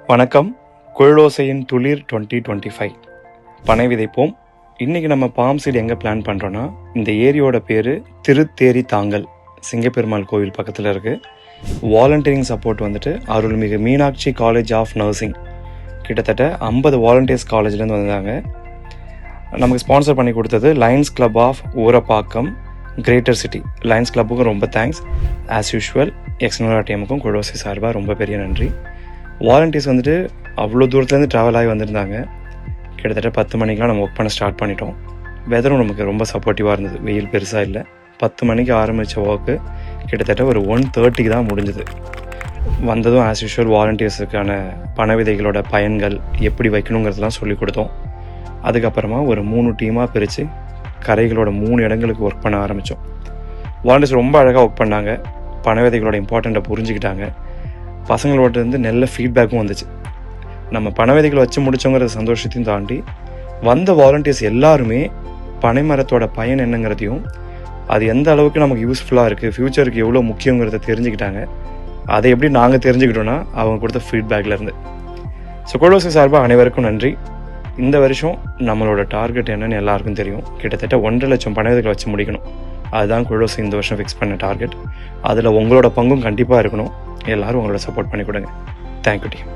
வணக்கம். குழலோசையின் துளிர் 2025 பனை விதைப்போம். இன்றைக்கி நம்ம பாம் சீடு எங்கே பிளான் பண்ணுறோன்னா, இந்த ஏரியோட பேர் திருத்தேரி தாங்கல், சிங்கப்பெருமாள் கோவில் பக்கத்தில் இருக்குது. வாலண்டியரிங் சப்போர்ட் வந்துட்டு அருள்மிகு மீனாட்சி காலேஜ் ஆஃப் நர்சிங், கிட்டத்தட்ட 50 வாலண்டியர்ஸ் காலேஜ்லேருந்து வந்தாங்க. நமக்கு ஸ்பான்சர் பண்ணி கொடுத்தது Lions Club of Urapakkam, Greater City. Lions கிளப்புக்கும் ரொம்ப தேங்க்ஸ். ஆஸ் யூஷுவல் எக்ஸ்னோரா டீமுக்கும் குழலோசை சார்பாக ரொம்ப பெரிய நன்றி. வாலண்டியர்ஸ் வந்துட்டு அவ்வளோ தூரத்துலேருந்து ட்ராவல் ஆகி வந்திருந்தாங்க. கிட்டத்தட்ட 10 மணிக்கெலாம் நம்ம ஒர்க் பண்ண ஸ்டார்ட் பண்ணிட்டோம். வெதரும் நமக்கு ரொம்ப சப்போர்ட்டிவாக இருந்தது, வெயில் பெருசாக இல்லை. 10 மணிக்கு ஆரம்பித்த ஒர்க்கு கிட்டத்தட்ட ஒரு 1:30 தான் முடிஞ்சுது. வந்ததும் ஆஸ் யூஷுவல் வாலண்டியர்ஸுக்கான பனை விதைகளோட பயன்கள் எப்படி வைக்கணுங்கிறதுலாம் சொல்லிக் கொடுத்தோம். அதுக்கப்புறமா ஒரு 3 டீமாக பிரித்து கரைகளோட 3 இடங்களுக்கு ஒர்க் பண்ண ஆரம்பித்தோம். வாலண்டியர்ஸ் ரொம்ப அழகாக ஒர்க் பண்ணாங்க. பனை விதைகளோட இம்பார்ட்டண்ட்டை புரிஞ்சுக்கிட்டாங்க. பசங்களோட இருந்து நல்ல ஃபீட்பேக்கும் வந்துச்சு. நம்ம பனை விதைகளை வச்சு முடித்தோங்கிற சந்தோஷத்தையும் தாண்டி வந்த வாலண்டியர்ஸ் எல்லாருமே பனை மரத்தோட பயன் என்னங்கிறதையும், அது எந்த அளவுக்கு நமக்கு யூஸ்ஃபுல்லாக இருக்குது, ஃப்யூச்சருக்கு எவ்வளோ முக்கியங்கிறத தெரிஞ்சுக்கிட்டாங்க. அதை எப்படி நாங்கள் தெரிஞ்சுக்கிட்டோன்னா அவங்க கொடுத்த ஃபீட்பேக்லேருந்து. ஸோ குழலோசை சார்பாக அனைவருக்கும் நன்றி. இந்த வருஷம் நம்மளோட டார்கெட் என்னன்னு எல்லாருக்கும் தெரியும். கிட்டத்தட்ட 1.5 லட்சம் பனை விதைகளை வச்சு முடிக்கணும். அதுதான் குழலோசை இந்த வருஷம் ஃபிக்ஸ் பண்ண டார்கெட். அதில் உங்களோட பங்கும் கண்டிப்பாக இருக்கணும். எல்லோரும் உங்களோட சப்போர்ட் பண்ணி கொடுங்க. Thank you team.